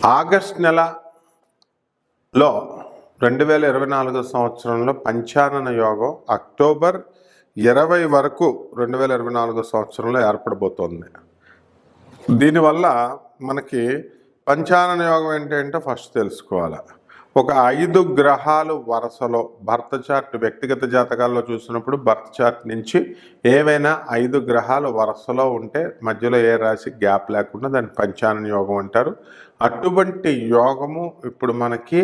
August నెలలో 2024 సంవత్సరంలో పంచానన యోగం అక్టోబర్ 20 వరకు 2024 సంవత్సరంలో ఏర్పడబోతోంది. దీనివల్ల మనకి పంచానన యోగం ఏంటంటే ఫస్ట్ తెలుసుకోవాలి. ఒక 5 గ్రహాలు వరుసలో బర్త్ చార్ట్ వ్యక్తిగత జాతకాల్లో చూసినప్పుడు బర్త్ చార్ట్ నుంచి ఏవైనా 5 గ్రహాలు వరుసలో ఉంటే మధ్యలో ఏ రాశి గ్యాప్ లేకుండా దాన్ని పంచానన యోగం అంటారు. అటువంటి యోగము ఇప్పుడు మనకి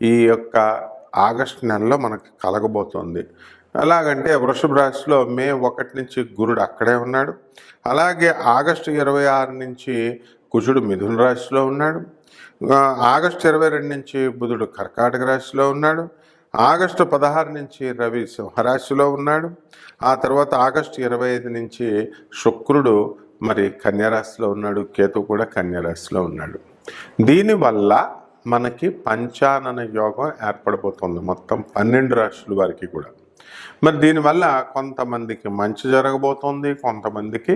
ఈ యొక్క ఆగస్టు నెలలో మనకి కలగబోతోంది. ఎలాగంటే వృషభ రాశిలో మే 1 నుంచి గురుడు అక్కడే ఉన్నాడు. అలాగే ఆగస్టు 26 నుంచి కుజుడు మిథున రాశిలో ఉన్నాడు. ఆగస్టు 22 నుంచి బుధుడు కర్కాటక రాశిలో ఉన్నాడు. ఆగస్టు 16 నుంచి రవి సింహరాశిలో ఉన్నాడు. ఆ తర్వాత ఆగస్టు 25 నుంచి శుక్రుడు మరి కన్యారాశిలో ఉన్నాడు. కేతు కూడా కన్యారాశిలో ఉన్నాడు. దీనివల్ల మనకి పంచానన యోగం ఏర్పడబోతుంది మొత్తం 12 రాశుల వారికి కూడా. మరి దీనివల్ల కొంతమందికి మంచి జరగబోతోంది, కొంతమందికి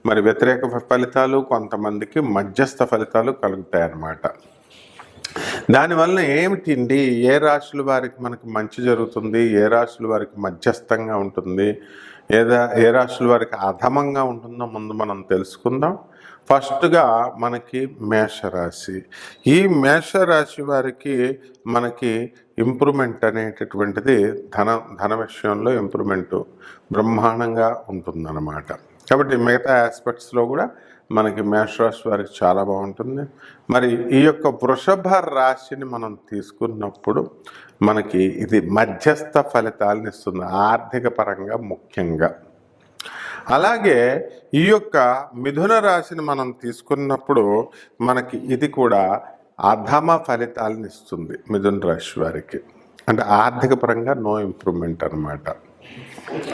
మరి వ్యతిరేక ఫలితాలు, కొంతమందికి మధ్యస్థ ఫలితాలు కలుగుతాయి అన్నమాట. దానివల్ల ఏమిటండి, ఏ రాశుల వారికి మనకి మంచి జరుగుతుంది, ఏ రాశుల వారికి మధ్యస్థంగా ఉంటుంది, ఏ రాశుల వారికి అధమంగా ఉంటుందో ముందు మనం తెలుసుకుందాం. ఫస్ట్గా మనకి మేషరాశి. ఈ మేషరాశి వారికి మనకి ఇంప్రూవ్మెంట్ అనేటటువంటిది ధన విషయంలో ఇంప్రూవ్మెంట్ బ్రహ్మాండంగా ఉంటుందన్నమాట. కాబట్టి మిగతా ఆస్పెక్ట్స్లో కూడా మనకి మేషరాశి వారికి చాలా బాగుంటుంది. మరి ఈ యొక్క వృషభ రాశిని మనం తీసుకున్నప్పుడు మనకి ఇది మధ్యస్థ ఫలితాలను ఇస్తుంది ఆర్థిక పరంగా ముఖ్యంగా. అలాగే ఈ యొక్క మిథున రాశిని మనం తీసుకున్నప్పుడు మనకి ఇది కూడా అధమ ఫలితాలను ఇస్తుంది మిథున రాశి వారికి. అంటే ఆర్థిక పరంగా నో ఇంప్రూవ్మెంట్ అనమాట.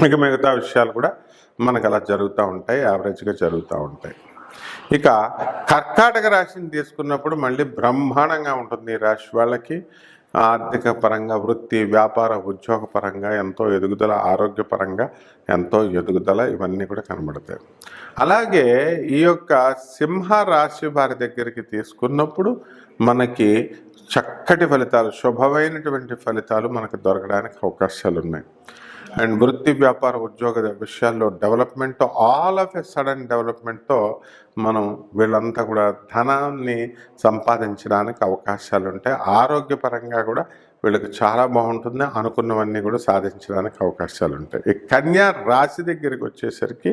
ఇక మిగతా విషయాలు కూడా మనకు అలా జరుగుతూ ఉంటాయి, యావరేజ్గా జరుగుతూ ఉంటాయి. ఇక కర్కాటక రాశిని తీసుకున్నప్పుడు మళ్ళీ బ్రహ్మాండంగా ఉంటుంది. ఈ రాశి వాళ్ళకి ఆర్థిక పరంగా, వృత్తి, వ్యాపార, ఉద్యోగ పరంగా ఎంతో ఎదుగుదల, ఆరోగ్యపరంగా ఎంతో ఎదుగుదల, ఇవన్నీ కూడా కనబడతాయి. అలాగే ఈ యొక్క సింహ రాశి వారి దగ్గరికి తీసుకున్నప్పుడు మనకి చక్కటి ఫలితాలు, శుభమైనటువంటి ఫలితాలు మనకు దొరకడానికి అవకాశాలు ఉన్నాయి. అండ్ వృత్తి, వ్యాపార, ఉద్యోగ విషయాల్లో development, all of a sudden డెవలప్మెంట్తో మనం వీళ్ళంతా కూడా ధనాన్ని సంపాదించడానికి అవకాశాలు ఉంటాయి. ఆరోగ్యపరంగా కూడా వీళ్ళకి చాలా బాగుంటుంది, అనుకున్నవన్నీ కూడా సాధించడానికి అవకాశాలు ఉంటాయి. ఈ కన్యా రాశి దగ్గరికి వచ్చేసరికి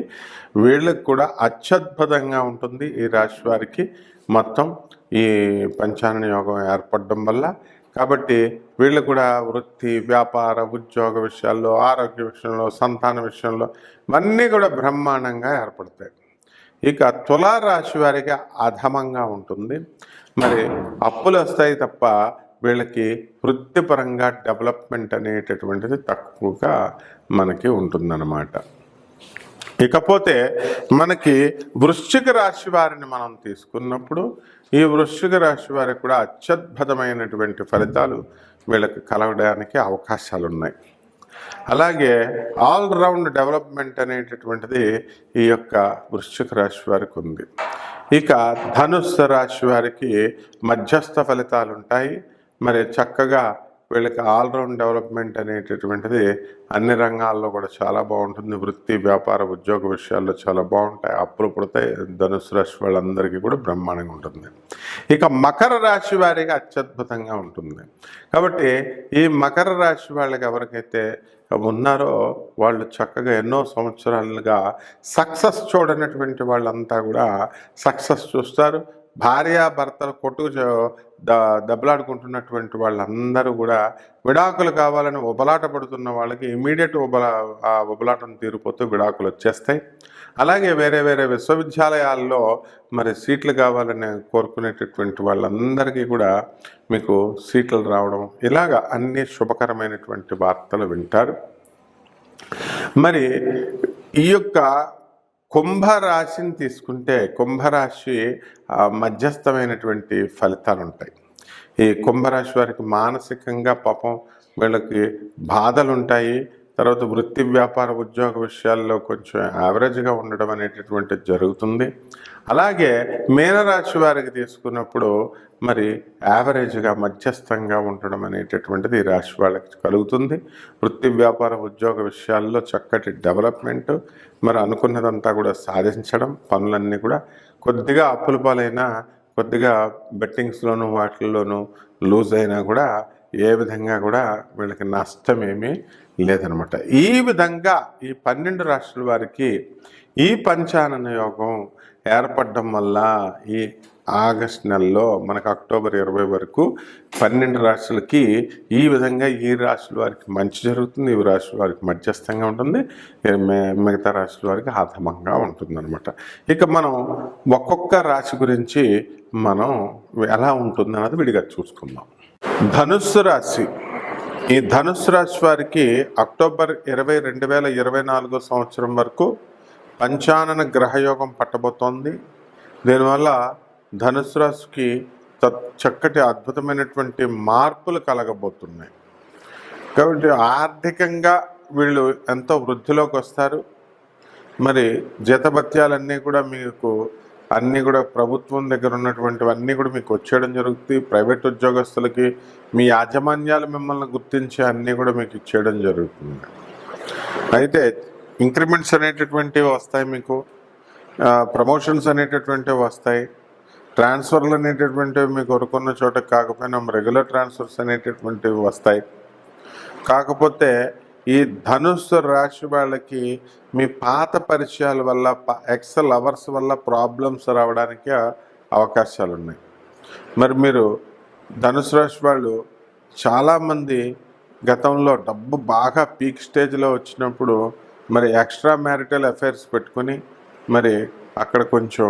వీళ్ళకి కూడా అత్యద్భుతంగా ఉంటుంది. ఈ రాశి వారికి మొత్తం ఈ పంచానన యోగం ఏర్పడడం వల్ల. కాబట్టి వీళ్ళు కూడా వృత్తి, వ్యాపార, ఉద్యోగ విషయాల్లో, ఆరోగ్య విషయంలో, సంతాన విషయంలో ఇవన్నీ కూడా బ్రహ్మాండంగా ఏర్పడతాయి. ఇక తులారాశి వారికి అధమంగా ఉంటుంది. మరి అప్పులు వస్తాయి తప్ప వీళ్ళకి వృత్తిపరంగా డెవలప్మెంట్ అనేటటువంటిది తక్కువగా మనకి ఉంటుందన్నమాట. ఇకపోతే మనకి వృశ్చిక రాశి వారిని మనం తీసుకున్నప్పుడు ఈ వృశ్చిక రాశి వారికి కూడా అత్యద్భుతమైనటువంటి ఫలితాలు వీళ్ళకి కలగడానికి అవకాశాలు ఉన్నాయి. అలాగే ఆల్రౌండ్ డెవలప్మెంట్ అనేటటువంటిది ఈ యొక్క వృశ్చిక రాశి వారికి ఉంది. ఇక ధనుస్సు రాశి వారికి మధ్యస్థ ఫలితాలు ఉంటాయి. మరి చక్కగా వీళ్ళకి ఆల్రౌండ్ డెవలప్మెంట్ అనేటటువంటిది అన్ని రంగాల్లో కూడా చాలా బాగుంటుంది. వృత్తి, వ్యాపార, ఉద్యోగ విషయాల్లో చాలా బాగుంటాయి. అప్పులు పుడతాయి. ధనుసు రాశి వాళ్ళందరికీ కూడా బ్రహ్మాండంగా ఉంటుంది. ఇక మకర రాశి వారికి అత్యద్భుతంగా ఉంటుంది. కాబట్టి ఈ మకర రాశి వాళ్ళకి ఎవరికైతే ఉన్నారో వాళ్ళు చక్కగా ఎన్నో సంవత్సరాలుగా సక్సెస్ చూడనటువంటి వాళ్ళంతా కూడా సక్సెస్ చూస్తారు. భార్యాభర్తలు దెబ్బలాడుకుంటున్నటువంటి వాళ్ళందరూ కూడా విడాకులు కావాలని ఉబలాట పడుతున్న వాళ్ళకి ఇమీడియట్ ఉబలాటం తీరిపోతూ విడాకులు వచ్చేస్తాయి. అలాగే వేరే వేరే విశ్వవిద్యాలయాల్లో మరి సీట్లు కావాలని కోరుకునేటటువంటి వాళ్ళందరికీ కూడా మీకు సీట్లు రావడం, ఇలాగా అన్ని శుభకరమైనటువంటి వార్తలు వింటారు. మరి ఈ యొక్క కుంభరాశిని తీసుకుంటే కుంభరాశి మధ్యస్థమైనటువంటి ఫలితాలు ఉంటాయి. ఈ కుంభరాశి వారికి మానసికంగా పాపం వీళ్ళకి బాధలు ఉంటాయి. తర్వాత వృత్తి వ్యాపార ఉద్యోగ విషయాల్లో కొంచెం యావరేజ్గా ఉండడం అనేటటువంటిది జరుగుతుంది. అలాగే మీనరాశి వారికి తీసుకున్నప్పుడు మరి యావరేజ్గా మధ్యస్థంగా ఉండడం అనేటటువంటిది ఈ రాశి వాళ్ళకి కలుగుతుంది. వృత్తి వ్యాపార ఉద్యోగ విషయాల్లో చక్కటి డెవలప్మెంట్, మరి అనుకున్నదంతా కూడా సాధించడం, పనులన్నీ కూడా కొద్దిగా అప్పుల పాలైనా, కొద్దిగా బెట్టింగ్స్లోను వాటిల్లోనూ లూజ్ అయినా కూడా ఏ విధంగా కూడా వీళ్ళకి నష్టమేమీ లేదనమాట. ఈ విధంగా ఈ 12 రాశుల వారికి ఈ పంచానన యోగం ఏర్పడడం వల్ల ఈ ఆగస్ట్ నెలలో మనకు అక్టోబర్ 20 వరకు 12 రాశులకి ఈ విధంగా ఈ రాశుల వారికి మంచి జరుగుతుంది, ఈ రాశుల వారికి మధ్యస్థంగా ఉంటుంది, మిగతా రాశుల వారికి అధమంగా ఉంటుంది అనమాట. ఇక మనం ఒక్కొక్క రాశి గురించి మనం ఎలా ఉంటుంది అన్నది విడిగా చూసుకుందాం. ధనుస్సు రాశి. ఈ ధనుస్సు రాశి వారికి అక్టోబర్ 20, 2024 సంవత్సరం వరకు పంచానన గ్రహయోగం పట్టబోతోంది. దీనివల్ల ధనుస్సు రాశికి చక్కటి అద్భుతమైనటువంటి మార్పులు కలగబోతున్నాయి. కాబట్టి ఆర్థికంగా వీళ్ళు ఎంతో వృద్ధిలోకి వస్తారు. మరి జీతభత్యాలన్నీ కూడా మీకు అన్నీ కూడా ప్రభుత్వం దగ్గర ఉన్నటువంటివన్నీ కూడా మీకు వచ్చేయడం జరుగుతుంది. ప్రైవేట్ ఉద్యోగస్తులకి మీ యాజమాన్యాలు మిమ్మల్ని గుర్తించి అన్నీ కూడా మీకు ఇచ్చేయడం జరుగుతుంది. అయితే ఇంక్రిమెంట్స్ అనేటటువంటివి వస్తాయి, మీకు ప్రమోషన్స్ అనేటటువంటివి వస్తాయి, ట్రాన్స్ఫర్లు అనేటటువంటివి మీకు కోరుకున్న చోట కాకపోయినా రెగ్యులర్ ట్రాన్స్ఫర్స్ అనేటటువంటివి వస్తాయి. కాకపోతే ఈ ధనుస్సు రాశి వాళ్ళకి మీ పాత పరిచయాల వల్ల, ఎక్స్ లవర్స్ వల్ల ప్రాబ్లమ్స్ రావడానికి అవకాశాలు ఉన్నాయి. మరి మీరు ధనుస్సు రాశి వాళ్ళు చాలామంది గతంలో డబ్బు బాగా పీక్ స్టేజ్లో వచ్చినప్పుడు మరి ఎక్స్ట్రా మ్యారిటల్ అఫైర్స్ పెట్టుకొని మరి అక్కడ కొంచెం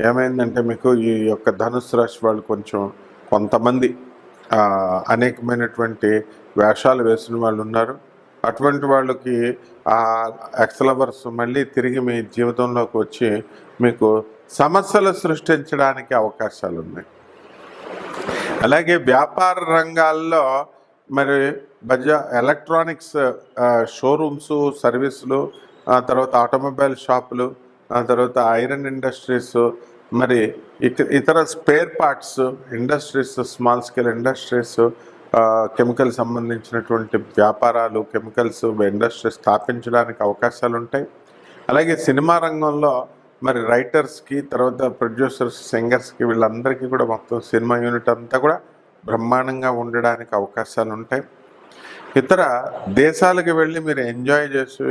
ఏమైందంటే మీకు ఈ యొక్క ధనుస్సు రాశి వాళ్ళు కొంతమంది అనేకమైనటువంటి వేషాలు వేసిన వాళ్ళు ఉన్నారు. అటువంటి వాళ్ళకి ఆ ఎక్స్లవర్స్ మళ్ళీ తిరిగి మీ జీవితంలోకి వచ్చి మీకు సమస్యలు సృష్టించడానికి అవకాశాలు ఉన్నాయి. అలాగే వ్యాపార రంగాల్లో మరి ఎలక్ట్రానిక్స్ షోరూమ్స్, సర్వీసులు, తర్వాత ఆటోమొబైల్ షాపులు, తర్వాత ఐరన్ ఇండస్ట్రీస్, మరి ఇతర spare parts industries, small scale industries, chemical సంబంధించినటువంటి వ్యాపారాలు, కెమికల్స్ ఇండస్ట్రీ స్థాపించడానికి అవకాశాలు ఉంటాయి. అలాగే సినిమా రంగంలో మరి రైటర్స్కి, తర్వాత ప్రొడ్యూసర్స్, సింగర్స్కి, వీళ్ళందరికీ కూడా మొత్తం సినిమా యూనిట్ అంతా కూడా బ్రహ్మాండంగా ఉండడానికి అవకాశాలు ఉంటాయి. ఇతర దేశాలకు వెళ్ళి మీరు ఎంజాయ్ చేసి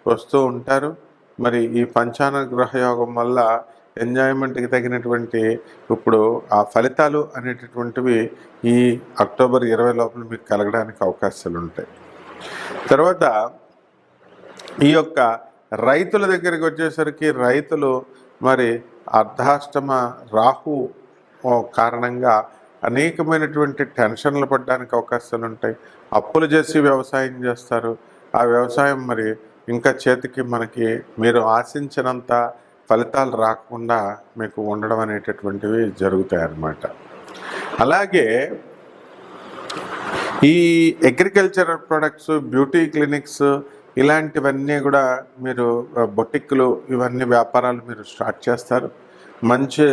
వస్తూ ఉంటారు. మరి ఈ పంచానన గ్రహయోగం వల్ల ఎంజాయ్మెంట్కి తగినటువంటి ఇప్పుడు ఆ ఫలితాలు అనేటటువంటివి ఈ అక్టోబర్ 20 లోపల మీకు కలగడానికి అవకాశాలు ఉంటాయి. తర్వాత ఈ యొక్క రైతుల దగ్గరికి వచ్చేసరికి రైతులు మరి అర్ధాష్టమ రాహు కారణంగా అనేకమైనటువంటి టెన్షన్లు పడడానికి అవకాశాలు ఉంటాయి. అప్పులు చేసి వ్యవసాయం చేస్తారు. ఆ వ్యవసాయం మరి ఇంకా చేతికి మనకి మీరు ఆశించినంత ఫలితాలు రాకుండా మీకు ఉండడం అనేటటువంటివి జరుగుతాయి అన్నమాట. అలాగే ఈ అగ్రికల్చరల్ ప్రొడక్ట్స్, బ్యూటీ క్లినిక్స్, ఇలాంటివన్నీ కూడా మీరు బొటిక్లు, ఇవన్నీ వ్యాపారాలు మీరు స్టార్ట్ చేస్తారు. మంచి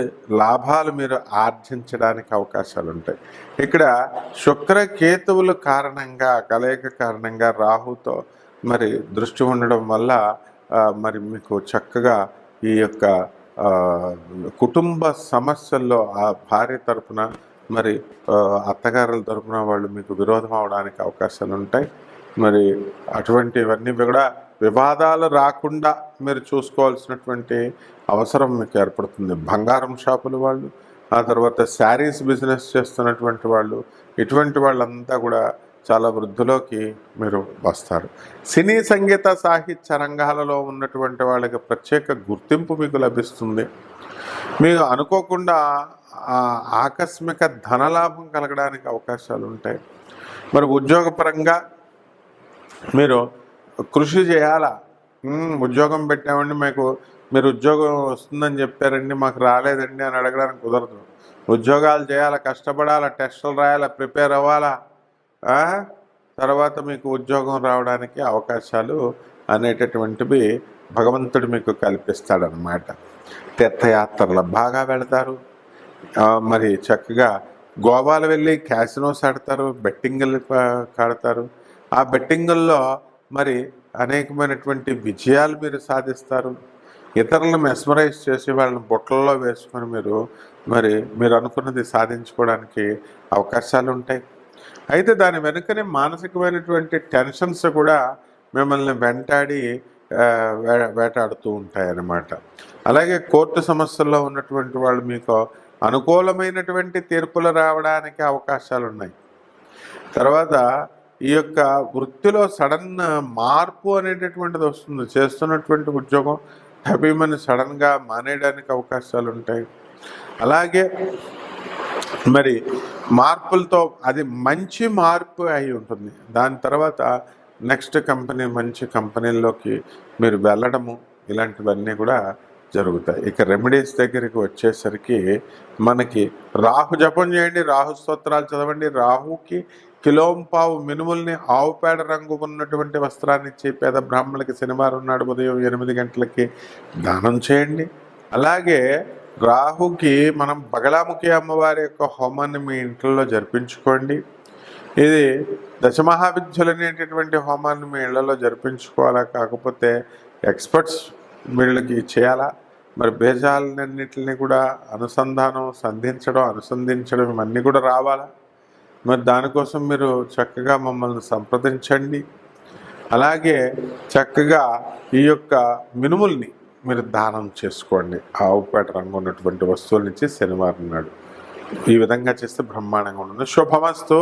లాభాలు మీరు ఆర్జించడానికి అవకాశాలు ఉంటాయి. ఇక్కడ శుక్రకేతువుల కారణంగా, కలయిక కారణంగా రాహుతో మరి దృష్టి ఉండడం వల్ల మరి మీకు చక్కగా ఈ యొక్క కుటుంబ సమస్యల్లో ఆ భార్య తరపున మరి అత్తగారుల తరపున వాళ్ళు మీకు విరోధం అవడానికి అవకాశాలు ఉంటాయి. మరి అటువంటివన్నీ కూడా వివాదాలు రాకుండా మీరు చూసుకోవాల్సినటువంటి అవసరం మీకు ఏర్పడుతుంది. బంగారం షాపుల వాళ్ళు, ఆ తర్వాత శారీస్ బిజినెస్ చేస్తున్నటువంటి వాళ్ళు, ఇటువంటి వాళ్ళంతా కూడా చాలా వృద్ధిలోకి మీరు వస్తారు. సినీ, సంగీత, సాహిత్య రంగాలలో ఉన్నటువంటి వాళ్ళకి ప్రత్యేక గుర్తింపు మీకు లభిస్తుంది. మీరు అనుకోకుండా ఆకస్మిక ధనలాభం కలగడానికి అవకాశాలు ఉంటాయి. మరి ఉద్యోగపరంగా మీరు కృషి చేయాలా. ఉద్యోగం పెట్టామండి, మీరు ఉద్యోగం వస్తుందని చెప్పారండి, మాకు రాలేదండి అని అడగడానికి కుదరదు. ఉద్యోగాలు చేయాలా, కష్టపడాలా, టెస్టులు రాయాలా, ప్రిపేర్ అవ్వాలా, తర్వాత మీకు ఉద్యోగం రావడానికి అవకాశాలు అనేటటువంటివి భగవంతుడు మీకు కల్పిస్తాడనమాట. తీర్థయాత్రలు బాగా వెళతారు. మరి చక్కగా గోవాలు వెళ్ళి క్యాసినోస్ ఆడతారు, బెట్టింగులు కాడతారు. ఆ బెట్టింగుల్లో మరి అనేకమైనటువంటి విజయాలు మీరు సాధిస్తారు. ఇతరులను మెస్మరైజ్ చేసి వాళ్ళని బుట్టల్లో వేసుకొని మీరు అనుకున్నది సాధించుకోవడానికి అవకాశాలు ఉంటాయి. అయితే దాని వెనుకనే మానసికమైనటువంటి టెన్షన్స్ కూడా మిమ్మల్ని వెంటాడి వేటాడుతూ ఉంటాయన్నమాట. అలాగే కోర్టు సమస్యల్లో ఉన్నటువంటి వాళ్ళు మీకు అనుకూలమైనటువంటి తీర్పులు రావడానికి అవకాశాలు ఉన్నాయి. తర్వాత ఈ యొక్క వృత్తిలో సడన్ మార్పు అనేటటువంటిది వస్తుంది. చేస్తున్నటువంటి ఉద్యోగం టబీమని సడన్గా మానేయడానికి అవకాశాలు ఉంటాయి. అలాగే మరి మార్పులతో అది మంచి మార్పు అయి ఉంటుంది. దాని తర్వాత నెక్స్ట్ కంపెనీ మంచి కంపెనీల్లోకి మీరు వెళ్ళడము ఇలాంటివన్నీ కూడా జరుగుతాయి. ఇక రెమెడీస్ దగ్గరికి వచ్చేసరికి మనకి రాహు జపం చేయండి, రాహు స్తోత్రాలు చదవండి. రాహుకి కిలోంపావు మినుముల్ని ఆవు పేడ రంగు ఉన్నటువంటి వస్త్రాన్ని ఇచ్చి పేద బ్రాహ్మణులకి శనివారం నాడు ఉదయం 8 గంటలకి దానం చేయండి. అలాగే రాహుకి మనం బగలాముఖి అమ్మవారి యొక్క హోమాన్ని మీ ఇంట్లో జరిపించుకోండి. ఇది దశమహావిద్యులు అనేటటువంటి హోమాన్ని మీ ఇళ్లలో జరిపించుకోవాలా, కాకపోతే ఎక్స్పర్ట్స్ వీళ్ళకి చేయాలా. మరి బీజాలన్నింటిని కూడా అనుసంధించడం ఇవన్నీ కూడా రావాలా. మరి దానికోసం మీరు చక్కగా మమ్మల్ని సంప్రదించండి. అలాగే చక్కగా ఈ యొక్క మినుముల్ని మీరు దానం చేసుకోండి. ఆవుపేట రంగు ఉన్నటువంటి వస్తువుల నుంచి శనివారం నాడు ఈ విధంగా చేస్తే బ్రహ్మాండంగా ఉంటుంది. శుభమస్తు.